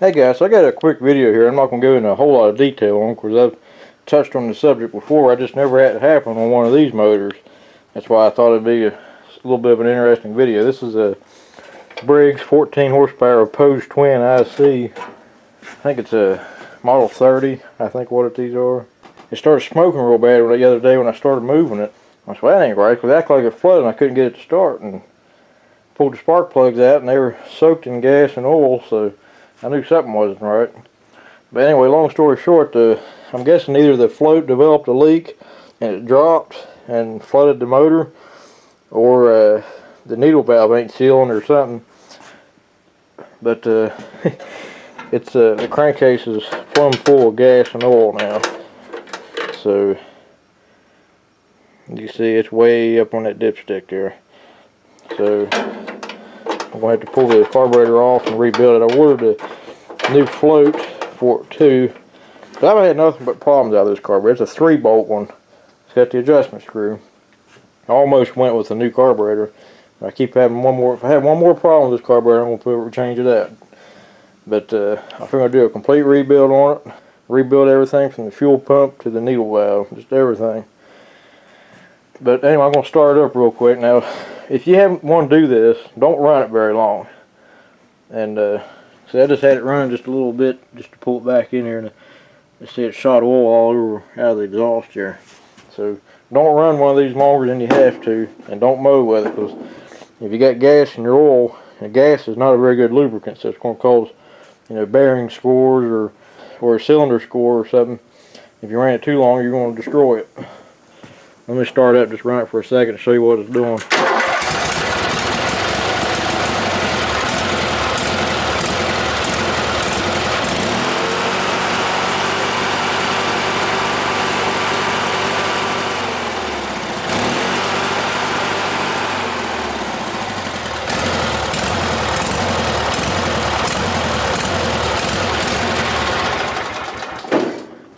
Hey guys, so I got a quick video here. I'm not going to go into a whole lot of detail on because I've touched on the subject before. I just never had it happen on one of these motors. That's why I thought it'd be a little bit of an interesting video. This is a Briggs 14 horsepower opposed twin IC. I think it's a model 30, I think what these are. It started smoking real bad the other day when I started moving it. I said, well, that ain't right, because it acted like it flooded and I couldn't get it to start. And pulled the spark plugs out and they were soaked in gas and oil, so I knew something wasn't right. But anyway, long story short, I'm guessing either the float developed a leak and it dropped and flooded the motor, or the needle valve ain't sealing or something. But it's the crankcase is plumb full of gas and oil now. So you see it's way up on that dipstick there. So I'm going to have to pull the carburetor off and rebuild it. I ordered a new float for it too. But I've had nothing but problems out of this carburetor. It's a 3-bolt one. It's got the adjustment screw. I almost went with a new carburetor. I keep having one more. If I have one more problem with this carburetor, I'm going to change it out. But I think I'm going to do a complete rebuild on it. Rebuild everything from the fuel pump to the needle valve. Just everything. But anyway, I'm going to start it up real quick. Now, if you haven't want to do this, don't run it very long. And see, I just had it run just a little bit just to pull it back in here, and you see it shot oil all over out of the exhaust here. So don't run one of these longer than you have to, and don't mow with it, because if you got gas in your oil, and gas is not a very good lubricant, so it's going to cause, you know, bearing scores or a cylinder score or something. If you ran it too long, you're going to destroy it. Let me start up, just run it for a second to show you what it's doing.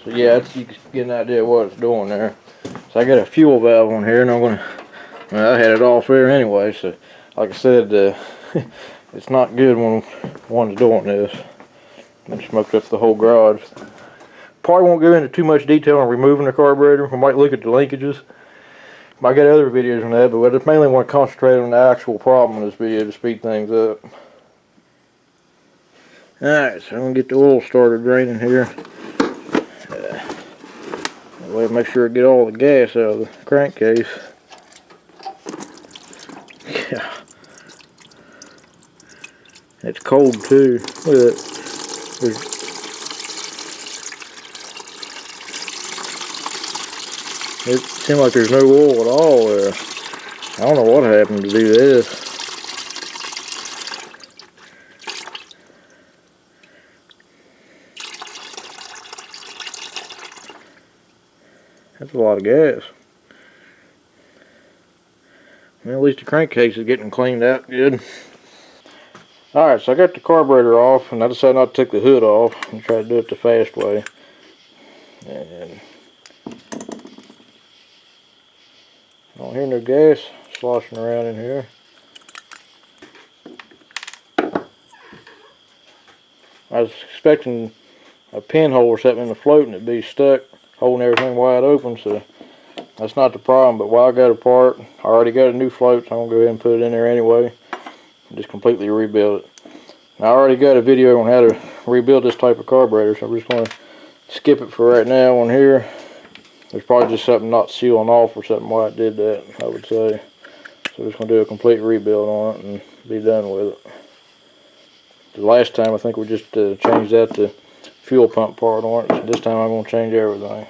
So yeah, you can get an idea of what it's doing there. So I got a fuel valve on here, and I'm gonna. Well, I had it off there anyway. So, like I said, it's not good when one's doing this. I smoked up the whole garage. Probably won't go into too much detail on removing the carburetor. We might look at the linkages. I got other videos on that, but I just mainly want to concentrate on the actual problem in this video to speed things up. Alright, so I'm gonna get the oil started draining here. That way, make sure I get all the gas out of the crankcase. Yeah. It's cold too. Look at that. It seems like there's no oil at all there. I don't know what happened to do this. That's a lot of gas. Well, at least the crankcase is getting cleaned out good. Alright, so I got the carburetor off, and I decided not to take the hood off and try to do it the fast way. And I don't hear no gas sloshing around in here. I was expecting a pinhole or something in the float and it'd be stuck, holding everything wide open, so that's not the problem. But while I got it apart, I already got a new float, so I'm going to go ahead and put it in there anyway. Just completely rebuild it. Now, I already got a video on how to rebuild this type of carburetor, so I'm just going to skip it for right now on here. There's probably just something not sealing off or something why it did that, I would say. So I'm just going to do a complete rebuild on it and be done with it. The last time I think we just changed out the fuel pump part on it. So this time I'm going to change everything.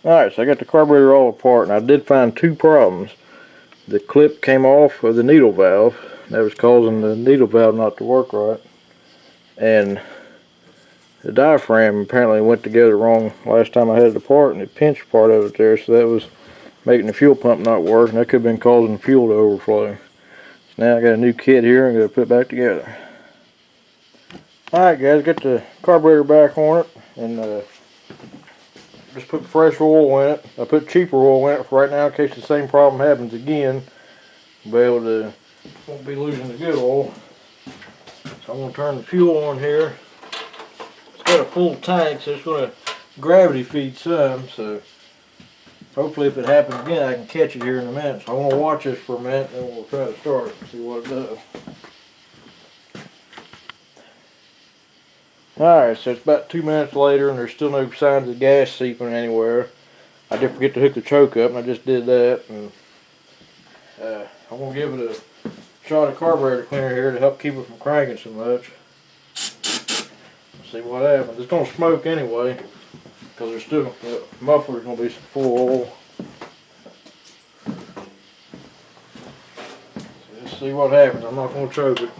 Alright, so I got the carburetor all apart, and I did find two problems. The clip came off of the needle valve. That was causing the needle valve not to work right. And the diaphragm apparently went together wrong last time I had it apart, and it pinched part of it there, so that was making the fuel pump not work, and that could have been causing fuel to overflow. So now I got a new kit here and got to put it back together. Alright guys, got the carburetor back on it, and just put fresh oil in it. I put cheaper oil in it for right now in case the same problem happens again. I'll be able to, won't be losing the good oil. So I'm going to turn the fuel on here. got a full tank, so it's going to gravity feed some. So hopefully if it happens again, I can catch it here in a minute. So I want to watch this for a minute, and we'll try to start it and see what it does. Alright, so it's about 2 minutes later, and there's still no signs of gas seeping anywhere. I did forget to hook the choke up, and I just did that. And I'm going to give it a shot of carburetor cleaner here to help keep it from cranking so much. See what happens. It's going to smoke anyway, because there's still, the muffler's going to be full of oil. So let's see what happens. I'm not going to choke it.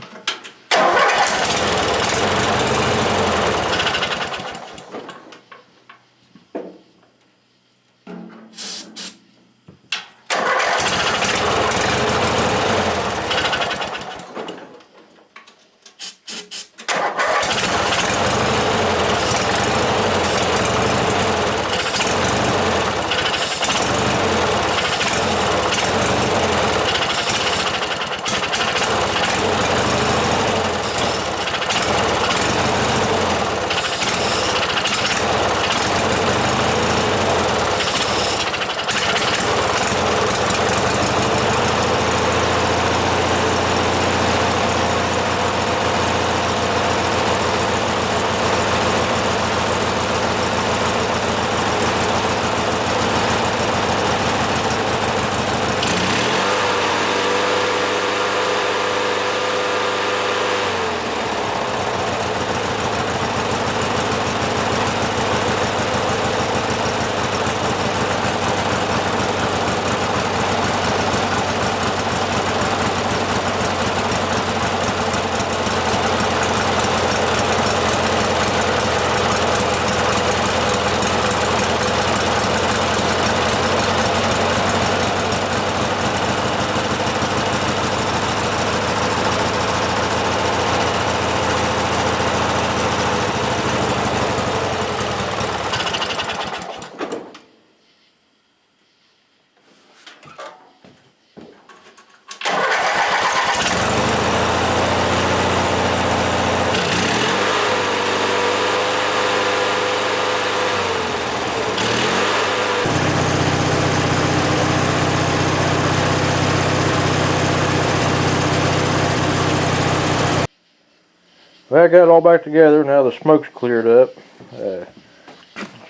Well, I got it all back together. Now the smoke's cleared up. I'll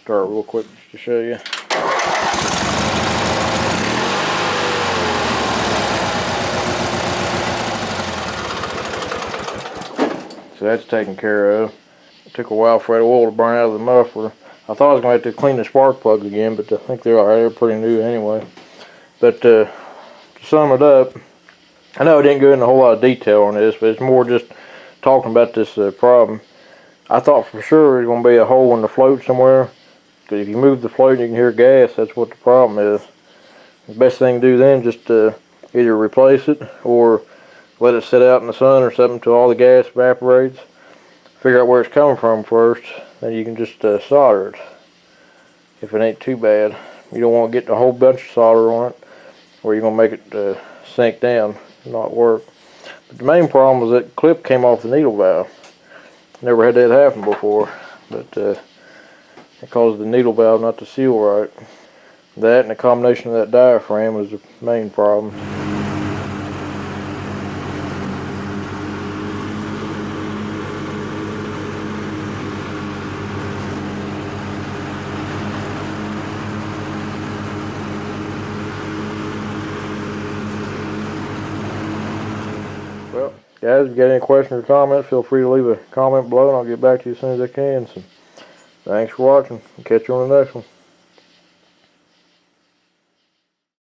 start real quick just to show you. So that's taken care of. It took a while for that oil to burn out of the muffler. I thought I was going to have to clean the spark plugs again, but I think they're alright. They're pretty new anyway. But to sum it up, I know I didn't go into a whole lot of detail on this, but it's more just talking about this problem. I thought for sure there's going to be a hole in the float somewhere, because if you move the float and you can hear gas, that's what the problem is. The best thing to do then is just either replace it or let it sit out in the sun or something until all the gas evaporates. Figure out where it's coming from first, then you can just solder it if it ain't too bad. You don't want to get a whole bunch of solder on it, or you're going to make it sink down and not work. But the main problem was that clip came off the needle valve. Never had that happen before, but it caused the needle valve not to seal right. That and the combination of that diaphragm was the main problem. Well, guys, if you got any questions or comments, feel free to leave a comment below and I'll get back to you as soon as I can. So, thanks for watching. I'll catch you on the next one.